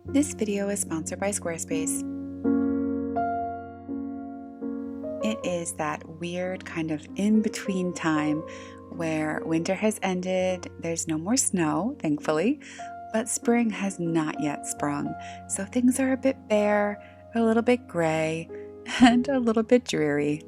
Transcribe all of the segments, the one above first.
This video is sponsored by Squarespace. It is that weird kind of in-between time where winter has ended, there's no more snow, thankfully, but spring has not yet sprung. So things are a bit bare, a little bit gray, and a little bit dreary.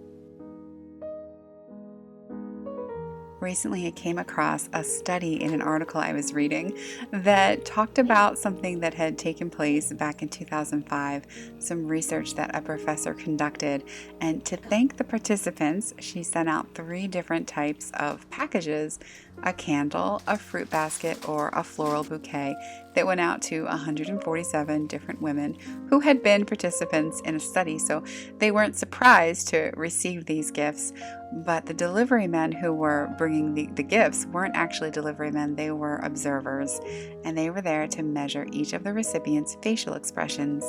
Recently, I came across a study in an article I was reading that talked about something that had taken place back in 2005, some research that a professor conducted. And to thank the participants, she sent out 3 different types of packages: a candle, a fruit basket, or a floral bouquet that went out to 147 different women who had been participants in a study. So they weren't surprised to receive these gifts. But the delivery men who were bringing the gifts weren't actually delivery men, they were observers, and they were there to measure each of the recipients' facial expressions.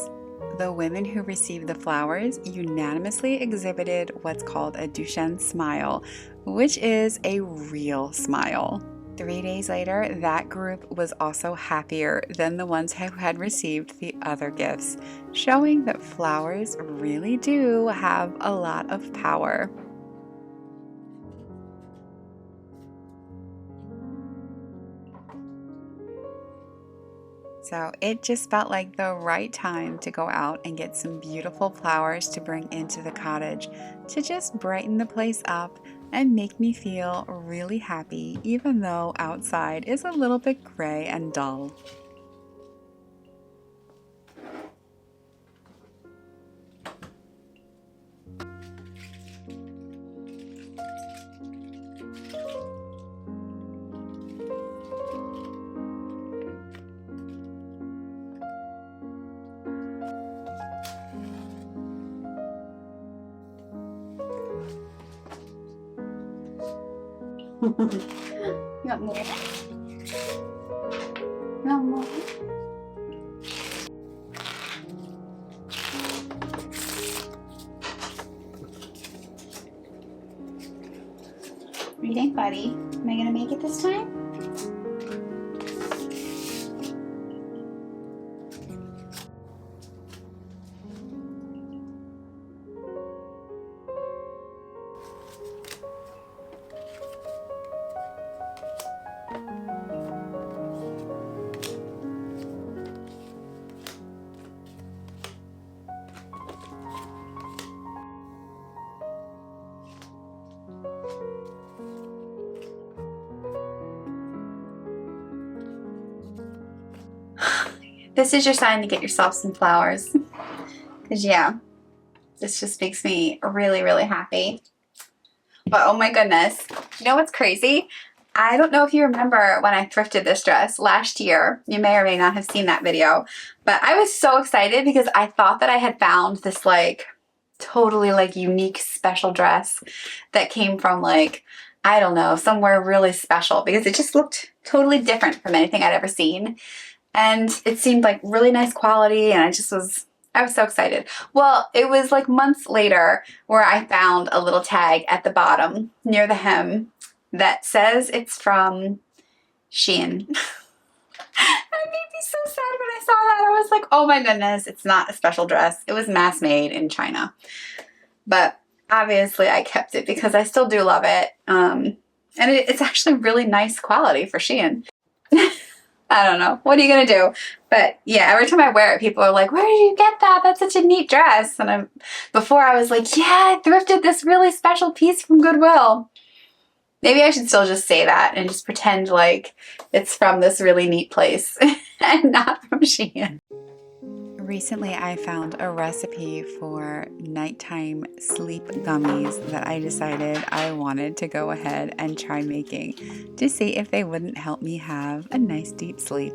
The women who received the flowers unanimously exhibited what's called a Duchenne smile, which is a real smile. 3 days later, that group was also happier than the ones who had received the other gifts, showing that flowers really do have a lot of power. So it just felt like the right time to go out and get some beautiful flowers to bring into the cottage to just brighten the place up and make me feel really happy, even though outside is a little bit gray and dull. You want more? You want more? What do you think, buddy? Am I gonna make it this time? This is your sign to get yourself some flowers. Because yeah, this just makes me really, really happy. But oh my goodness, you know what's crazy? I don't know if you remember when I thrifted this dress last year. You may or may not have seen that video. But I was so excited because I thought that I had found this totally unique special dress that came from I don't know, somewhere really special, because it just looked totally different from anything I'd ever seen. And it seemed like really nice quality, and I was so excited. Well, it was months later where I found a little tag at the bottom near the hem that says it's from Shein. It made me so sad when I saw that. I was like, oh my goodness, it's not a special dress. It was mass made in China. But obviously I kept it because I still do love it. And it's actually really nice quality for Shein. I don't know. What are you going to do? But yeah, every time I wear it, people are like, where did you get that? That's such a neat dress. And before I was like, yeah, I thrifted this really special piece from Goodwill. Maybe I should still just say that and just pretend like it's from this really neat place and not from Shein. Recently, I found a recipe for nighttime sleep gummies that I decided I wanted to go ahead and try making to see if they wouldn't help me have a nice deep sleep.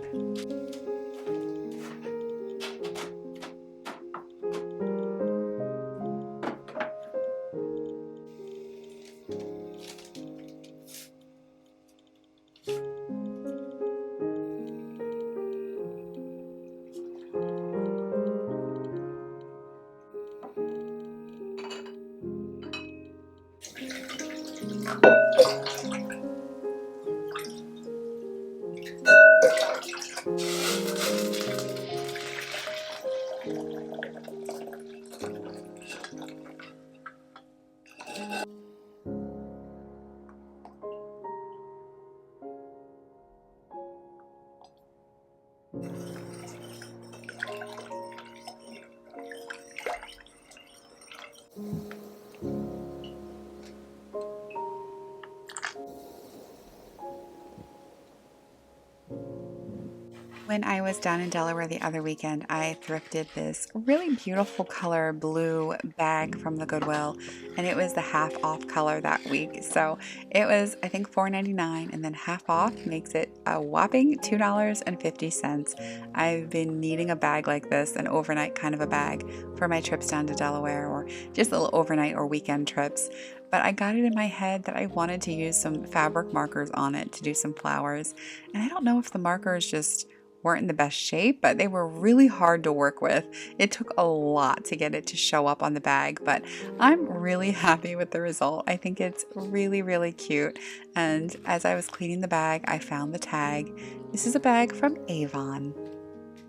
When I was down in Delaware the other weekend, I thrifted this really beautiful color blue bag from the Goodwill, and it was the half off color that week. So it was, I think, $4.99, and then half off makes it a whopping $2.50. I've been needing a bag like this, an overnight kind of a bag, for my trips down to Delaware, or just little overnight or weekend trips. But I got it in my head that I wanted to use some fabric markers on it to do some flowers. And I don't know if the markers just weren't in the best shape, but they were really hard to work with. It took a lot to get it to show up on the bag, but I'm really happy with the result. I think it's really, really cute. And as I was cleaning the bag, I found the tag. This is a bag from Avon.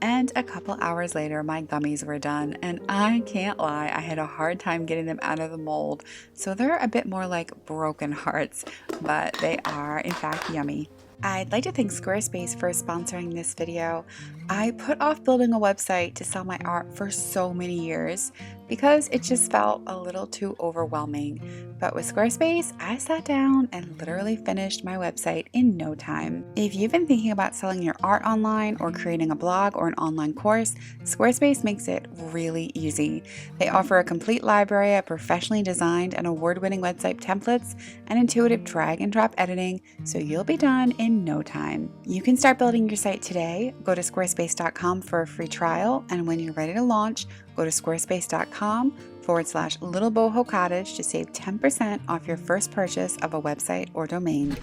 And a couple hours later, my gummies were done, and I can't lie, I had a hard time getting them out of the mold. So they're a bit more like broken hearts, but they are in fact yummy. I'd like to thank Squarespace for sponsoring this video. I put off building a website to sell my art for so many years because it just felt a little too overwhelming. But with Squarespace, I sat down and literally finished my website in no time. If you've been thinking about selling your art online or creating a blog or an online course, Squarespace makes it really easy. They offer a complete library of professionally designed and award-winning website templates and intuitive drag and drop editing, so you'll be done in no time. You can start building your site today. Go to squarespace.com for a free trial, and when you're ready to launch, go to squarespace.com/Little Boho Cottage to save 10% off your first purchase of a website or domain.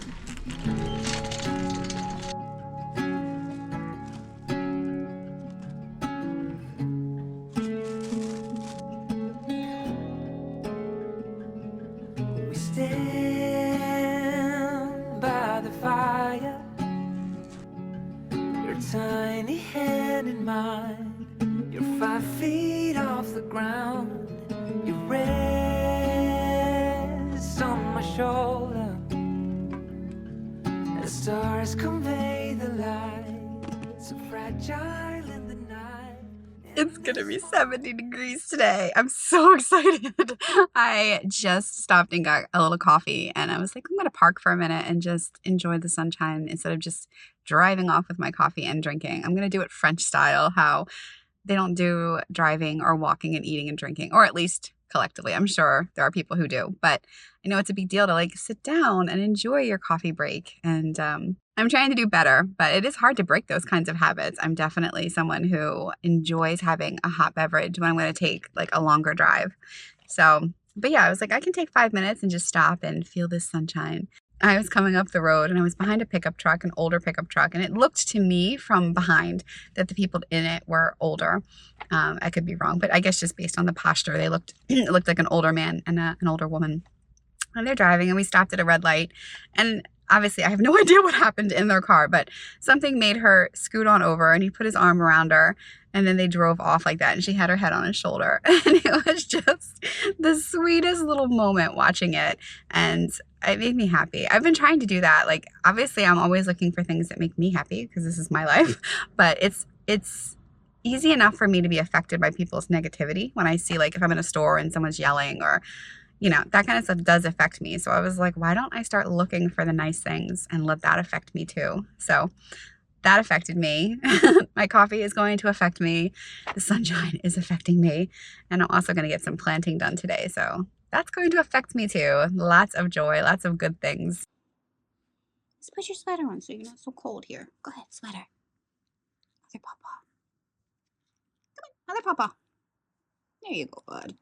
We stand by the fire, your tiny hand in mine. You're 5 feet off the ground. You rest on my shoulder. The stars convey the light, so fragile in the night. It's gonna be 70 degrees today. I'm so excited. I just stopped and got a little coffee, and I was like, I'm gonna park for a minute and just enjoy the sunshine instead of just driving off with my coffee and drinking. I'm gonna do it French style, how they don't do driving or walking and eating and drinking, or at least collectively. I'm sure there are people who do, but I know it's a big deal to like sit down and enjoy your coffee break. And I'm trying to do better, but it is hard to break those kinds of habits. I'm definitely someone who enjoys having a hot beverage when I'm going to take like a longer drive. So, but yeah, I was like, I can take 5 minutes and just stop and feel this sunshine. I was coming up the road and I was behind a pickup truck, an older pickup truck, and it looked to me from behind that the people in it were older. I could be wrong, but I guess just based on the posture, they looked it looked like an older man and an older woman. And they're driving, and we stopped at a red light, and obviously I have no idea what happened in their car, but something made her scoot on over, and he put his arm around her, and then they drove off like that, and she had her head on his shoulder. And it was just the sweetest little moment watching it, and it made me happy. I've been trying to do that. Like, obviously I'm always looking for things that make me happy because this is my life, but it's easy enough for me to be affected by people's negativity when I see, like, if I'm in a store and someone's yelling or, you know, that kind of stuff does affect me. So I was like, why don't I start looking for the nice things and let that affect me too? So that affected me. My coffee is going to affect me. The sunshine is affecting me. And I'm also going to get some planting done today. So that's going to affect me too. Lots of joy, lots of good things. Let's put your sweater on so you're not so cold here. Go ahead, sweater. Other papa. Come on, other papa. There you go, bud.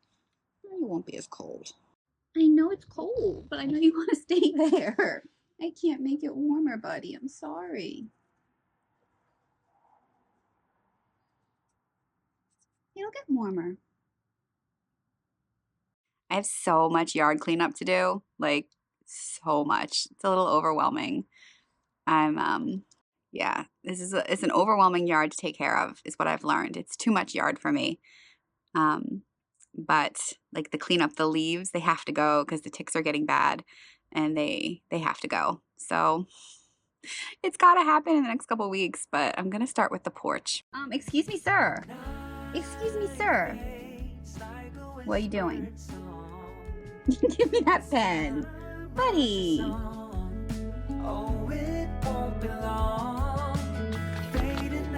You won't be as cold. I know it's cold, but I know you want to stay there. I can't make it warmer, buddy. I'm sorry. It'll get warmer. I have so much yard cleanup to do, like so much. It's a little overwhelming. Yeah, it's an overwhelming yard to take care of, is what I've learned. It's too much yard for me. But like the cleanup, the leaves, they have to go because the ticks are getting bad, and they have to go. So it's got to happen in the next couple weeks, but I'm going to start with the porch. Excuse me, sir. Excuse me, sir. What are you doing? Give me that pen. Buddy. Oh, it won't be long. Fading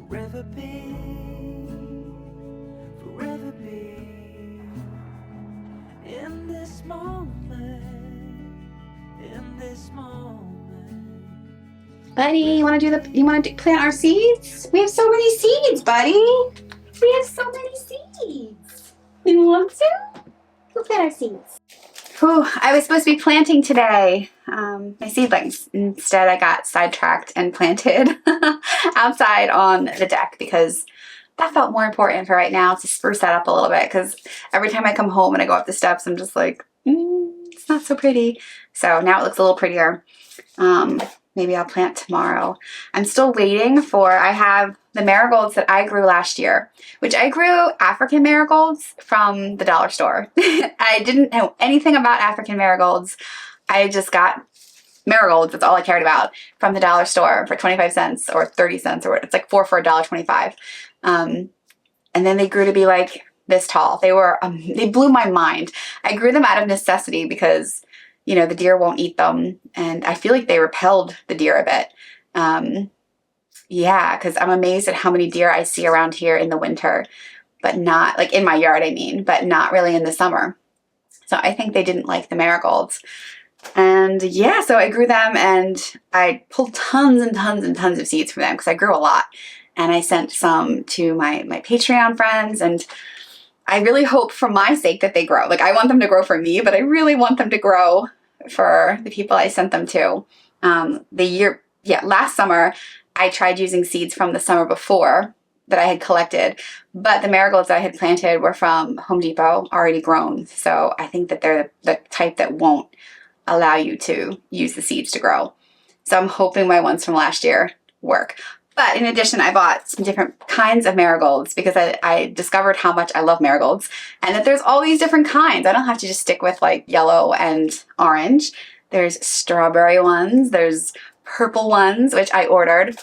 forever be, forever be. In this moment, in this moment. Buddy, you want to plant our seeds? We have so many seeds, buddy. We have so many seeds. You want to? Go plant our seeds. Whew, I was supposed to be planting today my seedlings. Instead, I got sidetracked and planted outside on the deck because that felt more important for right now to spruce that up a little bit, because every time I come home and I go up the steps, I'm just like, it's not so pretty. So now it looks a little prettier. Maybe I'll plant tomorrow. I'm still waiting for, I have the marigolds that I grew last year, which I grew African marigolds from the dollar store. I didn't know anything about African marigolds. I just got marigolds, that's all I cared about, from the dollar store for 25 cents or 30 cents, or it's like 4 for $1.25. And then they grew to be like this tall. They blew my mind. I grew them out of necessity because, you know, the deer won't eat them, and I feel like they repelled the deer a bit. Yeah, because I'm amazed at how many deer I see around here in the winter, but not, like in my yard, I mean, but not really in the summer. So I think they didn't like the marigolds. And yeah, so I grew them, and I pulled tons and tons and tons of seeds from them because I grew a lot. And I sent some to my Patreon friends, and I really hope for my sake that they grow. Like, I want them to grow for me, but I really want them to grow for the people I sent them to. Last summer, I tried using seeds from the summer before that I had collected, but the marigolds that I had planted were from Home Depot, already grown. So I think that they're the type that won't allow you to use the seeds to grow. So I'm hoping my ones from last year work. But in addition, I bought some different kinds of marigolds because I discovered how much I love marigolds, and that there's all these different kinds. I don't have to just stick with like yellow and orange. There's strawberry ones, there's purple ones, which I ordered.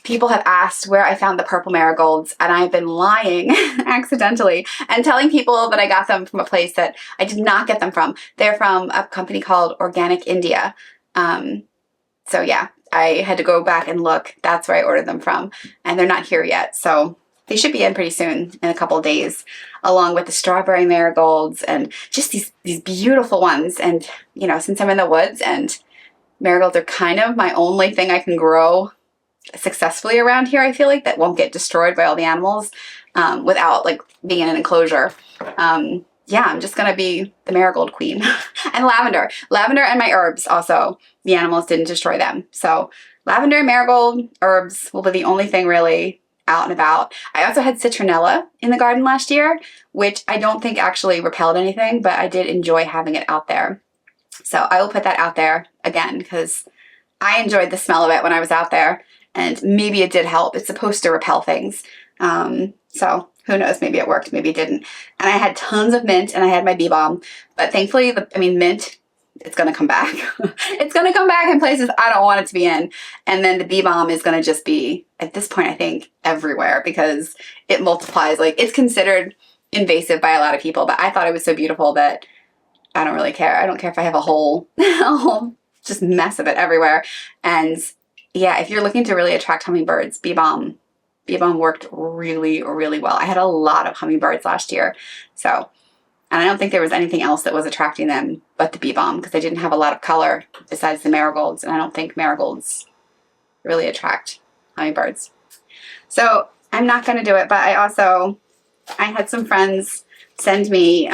People have asked where I found the purple marigolds, and I've been lying accidentally and telling people that I got them from a place that I did not get them from. They're from a company called Organic India. So yeah, I had to go back and look. That's where I ordered them from, and they're not here yet. So they should be in pretty soon, in a couple of days, along with the strawberry marigolds and just these beautiful ones. And, you know, since I'm in the woods and marigolds are kind of my only thing I can grow successfully around here, I feel like, that won't get destroyed by all the animals without like being in an enclosure. Yeah, I'm just gonna be the marigold queen. And lavender and my herbs also, the animals didn't destroy them. So lavender, marigold, herbs will be the only thing really out and about. I also had citronella in the garden last year, which I don't think actually repelled anything, but I did enjoy having it out there. So I will put that out there again because I enjoyed the smell of it when I was out there, and maybe it did help. It's supposed to repel things. So who knows, maybe it worked, maybe it didn't. And I had tons of mint, and I had my bee balm, but thankfully, mint, it's gonna come back. It's gonna come back in places I don't want it to be in. And then the bee balm is gonna just be, at this point, I think, everywhere because it multiplies. Like, it's considered invasive by a lot of people, but I thought it was so beautiful that I don't really care. I don't care if I have a whole just mess of it everywhere. And yeah, if you're looking to really attract hummingbirds, bee balm worked really, really well. I had a lot of hummingbirds last year. So, and I don't think there was anything else that was attracting them but the bee balm, because they didn't have a lot of color besides the marigolds. And I don't think marigolds really attract hummingbirds. So I'm not going to do it, but I had some friends send me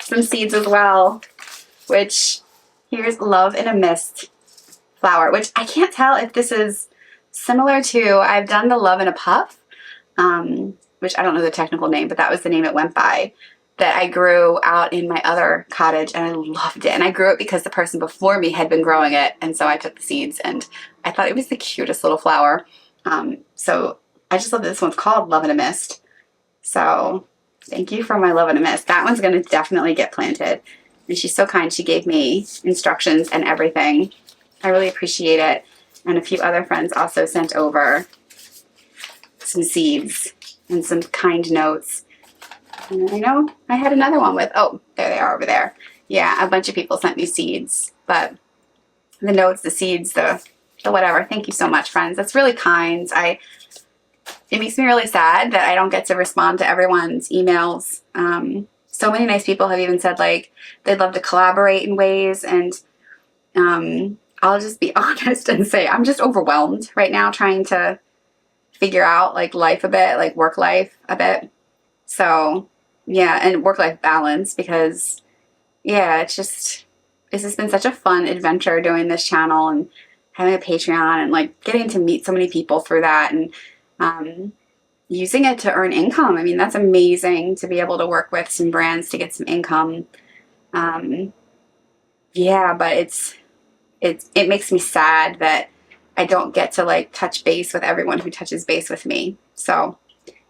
some seeds as well, which here's Love in a Mist flower, which I can't tell if this is similar to, I've done the Love in a Puff, which I don't know the technical name, but that was the name it went by, that I grew out in my other cottage, and I loved it. And I grew it because the person before me had been growing it, and so I took the seeds, and I thought it was the cutest little flower. So I just love that this one's called Love in a Mist. So thank you for my Love in a Mist. That one's going to definitely get planted. And she's so kind. She gave me instructions and everything. I really appreciate it. And a few other friends also sent over some seeds and some kind notes. And I know I had another one with, oh, there they are over there. Yeah, a bunch of people sent me seeds. But the notes, the seeds, the So whatever. Thank you so much, friends. That's really kind. It makes me really sad that I don't get to respond to everyone's emails. So many nice people have even said like they'd love to collaborate in ways, and I'll just be honest and say I'm just overwhelmed right now trying to figure out like life a bit, like work life a bit. So yeah, and work life balance, because yeah, it's just been such a fun adventure doing this channel and having a Patreon and like getting to meet so many people through that, and using it to earn income. I mean, that's amazing to be able to work with some brands to get some income. Yeah, but it makes me sad that I don't get to like touch base with everyone who touches base with me. So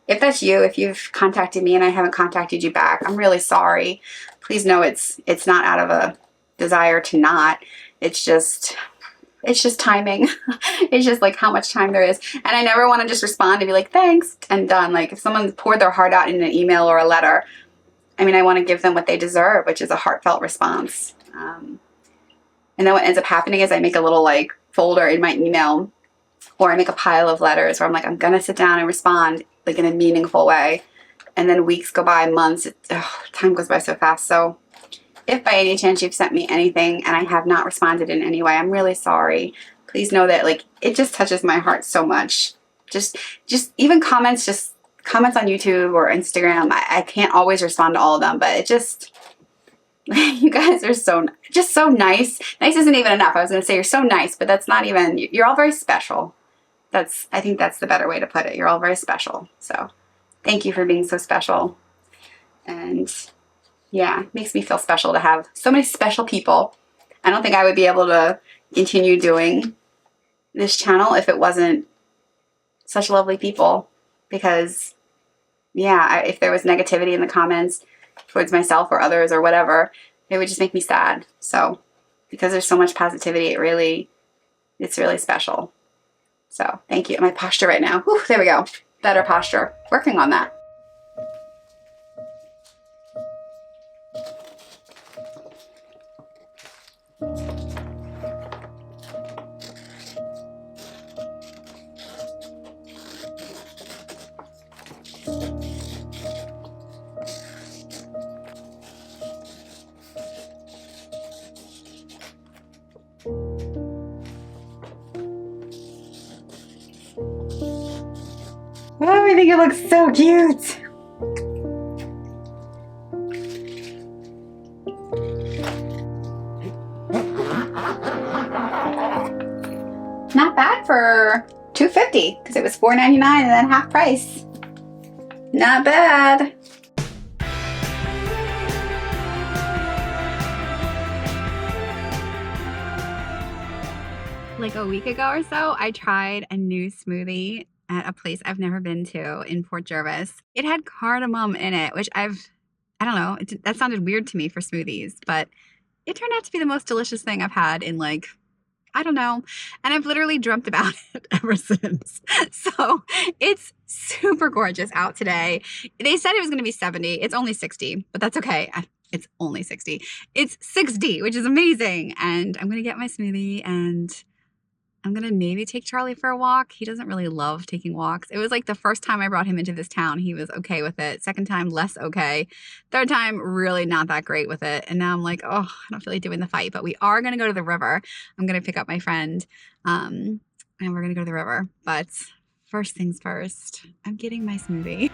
if that's you, if you've contacted me and I haven't contacted you back, I'm really sorry. Please know it's not out of a desire to not. It's just timing. It's just like how much time there is. And I never want to just respond and be like, thanks, and done. Like if someone poured their heart out in an email or a letter, I mean, I want to give them what they deserve, which is a heartfelt response. And then what ends up happening is I make a little like folder in my email, or I make a pile of letters where I'm like, I'm going to sit down and respond like in a meaningful way. And then weeks go by, months, time goes by so fast. So if by any chance you've sent me anything and I have not responded in any way, I'm really sorry. Please know that like it just touches my heart so much. Just even comments on YouTube or Instagram. I can't always respond to all of them, but it just, you guys are so nice. Nice isn't even enough. I was going to say you're so nice, but that's not even, you're all very special. I think that's the better way to put it. You're all very special. So thank you for being so special. And yeah, it makes me feel special to have so many special people. I don't think I would be able to continue doing this channel if it wasn't such lovely people, because yeah, if there was negativity in the comments towards myself or others or whatever, it would just make me sad. So because there's so much positivity, it's really special. So thank you. My posture right now. Whew, there we go. Better posture. Working on that. Oh, I think it looks so cute. Not bad for $2.50 because it was $4.99 and then half price. Not bad. Like a week ago or so, I tried a new smoothie at a place I've never been to in Port Jervis. It had cardamom in it, which I don't know, that sounded weird to me for smoothies, but it turned out to be the most delicious thing I've had in like, I don't know. And I've literally dreamt about it ever since. So it's super gorgeous out today. They said it was going to be 70. It's only 60, but that's okay. It's only 60. It's 60, which is amazing. And I'm going to get my smoothie and I'm going to maybe take Charlie for a walk. He doesn't really love taking walks. It was like the first time I brought him into this town, he was okay with it. Second time, less okay. Third time, really not that great with it. And now I'm like, oh, I don't feel like doing the fight. But we are going to go to the river. I'm going to pick up my friend and we're going to go to the river. But first things first, I'm getting my smoothie.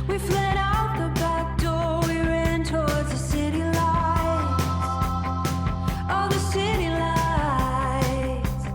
We fled out the back door, we ran towards the city lights. All the city lights.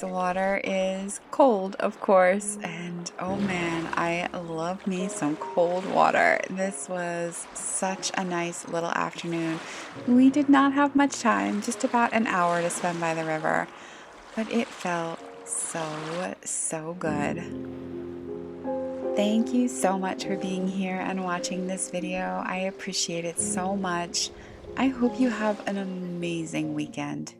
This water is cold, of course, and oh man, I love me some cold water. This was such a nice little afternoon. We did not have much time, just about an hour to spend by the river, but it felt so good. Thank you so much for being here and watching this video. I appreciate it so much. I hope you have an amazing weekend.